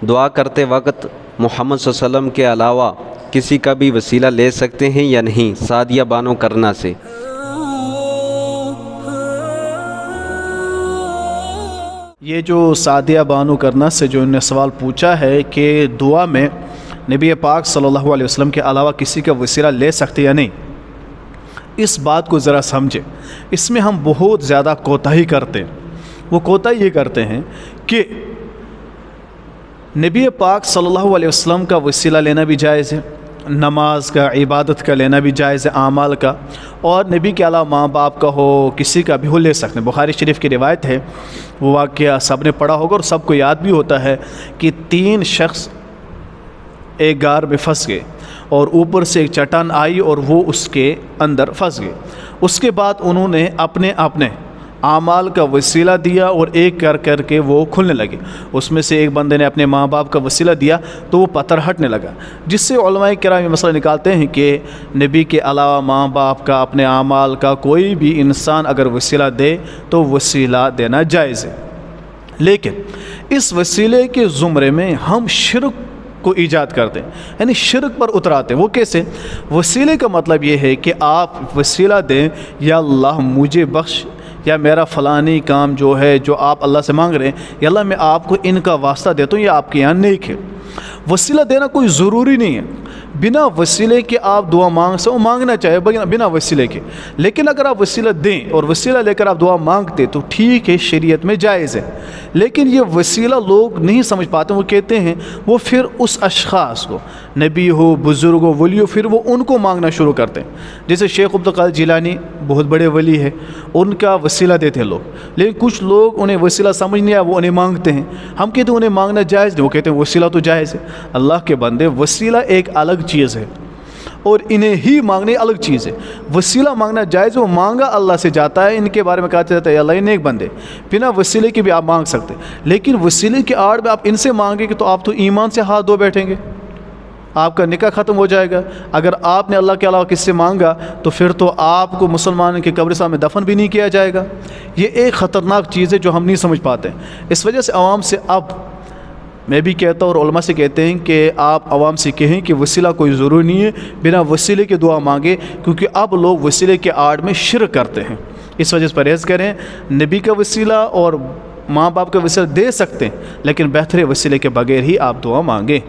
دعا کرتے وقت محمد صلی اللہ علیہ وسلم کے علاوہ کسی کا بھی وسیلہ لے سکتے ہیں یا نہیں سعدیہ بانو کرنا سے؟ یہ جو سعدیہ بانو کرنا سے جو انہوں نے سوال پوچھا ہے کہ دعا میں نبی پاک صلی اللہ علیہ وسلم کے علاوہ کسی کا وسیلہ لے سکتے یا نہیں، اس بات کو ذرا سمجھیں۔ اس میں ہم بہت زیادہ کوتاہی کرتے ہیں۔ وہ کوتاہی یہ کرتے ہیں کہ نبی پاک صلی اللہ علیہ وسلم کا وسیلہ لینا بھی جائز ہے، نماز کا، عبادت کا لینا بھی جائز ہے، اعمال کا، اور نبی کے علاوہ ماں باپ کا ہو، کسی کا بھی ہو، لے سکتے ہیں۔ بخاری شریف کی روایت ہے، وہ واقعہ سب نے پڑھا ہوگا اور سب کو یاد بھی ہوتا ہے کہ 3 شخص ایک غار میں پھنس گئے اور اوپر سے ایک چٹان آئی اور وہ اس کے اندر پھنس گئے۔ اس کے بعد انہوں نے اپنے اعمال کا وسیلہ دیا اور ایک کر کے وہ کھلنے لگے۔ اس میں سے ایک بندے نے اپنے ماں باپ کا وسیلہ دیا تو وہ پتھر ہٹنے لگا، جس سے علماء کرام یہ مسئلہ نکالتے ہیں کہ نبی کے علاوہ ماں باپ کا، اپنے اعمال کا کوئی بھی انسان اگر وسیلہ دے تو وسیلہ دینا جائز ہے۔ لیکن اس وسیلے کے زمرے میں ہم شرک کو ایجاد کرتے ہیں، یعنی شرک پر اتراتے ہیں۔ وہ کیسے؟ وسیلے کا مطلب یہ ہے کہ آپ وسیلہ دیں، یا اللہ مجھے بخش، یا میرا فلانی کام جو ہے جو آپ اللہ سے مانگ رہے ہیں، یا اللہ میں آپ کو ان کا واسطہ دیتا ہوں، یا آپ کے یہاں نیک ہے۔ وسیلہ دینا کوئی ضروری نہیں ہے، بنا وسیلے کے آپ دعا مانگنا چاہے بنا وسیلے کے، لیکن اگر آپ وسیلہ دیں اور وسیلہ لے کر آپ دعا مانگتے تو ٹھیک ہے، شریعت میں جائز ہے۔ لیکن یہ وسیلہ لوگ نہیں سمجھ پاتے، وہ کہتے ہیں وہ پھر اس اشخاص کو، نبی ہو، بزرگ ہو، ولی ہو، پھر وہ ان کو مانگنا شروع کرتے ہیں۔ جیسے شیخ عبد القادر جیلانی بہت بڑے ولی ہے، ان کا وسیلہ دیتے ہیں لوگ، لیکن کچھ لوگ انہیں وسیلہ سمجھ نہیں آیا، وہ انہیں مانگتے ہیں۔ ہم کہتے ہیں انہیں مانگنا جائز نہیں، وہ کہتے ہیں وسیلہ تو جائز ہے۔ اللہ کے بندے، وسیلہ ایک الگ چیز ہے اور انہیں ہی مانگنے الگ چیز ہے۔ وسیلہ مانگنا جائز، وہ مانگا اللہ سے جاتا ہے، ان کے بارے میں کہا جاتا ہے اللہ نیک بندے، بنا وسیلے کے بھی آپ مانگ سکتے، لیکن وسیلے کے آڑ میں آپ ان سے مانگیں گے تو آپ تو ایمان سے ہاتھ دھو بیٹھیں گے، آپ کا نکاح ختم ہو جائے گا۔ اگر آپ نے اللہ کے علاوہ کس سے مانگا تو پھر تو آپ کو مسلمان کے قبرستان میں دفن بھی نہیں کیا جائے گا۔ یہ ایک خطرناک چیز ہے جو ہم نہیں سمجھ پاتے۔ اس وجہ سے عوام سے اب میں بھی کہتا ہوں اور علماء سے کہتے ہیں کہ آپ عوام سے کہیں کہ وسیلہ کوئی ضروری نہیں ہے، بنا وسیلے کے دعا مانگے، کیونکہ اب لوگ وسیلے کے آڑ میں شرک کرتے ہیں۔ اس وجہ سے پرہیز کریں، نبی کا وسیلہ اور ماں باپ کا وسیلہ دے سکتے ہیں، لیکن بہتر وسیلے کے بغیر ہی آپ دعا مانگیں۔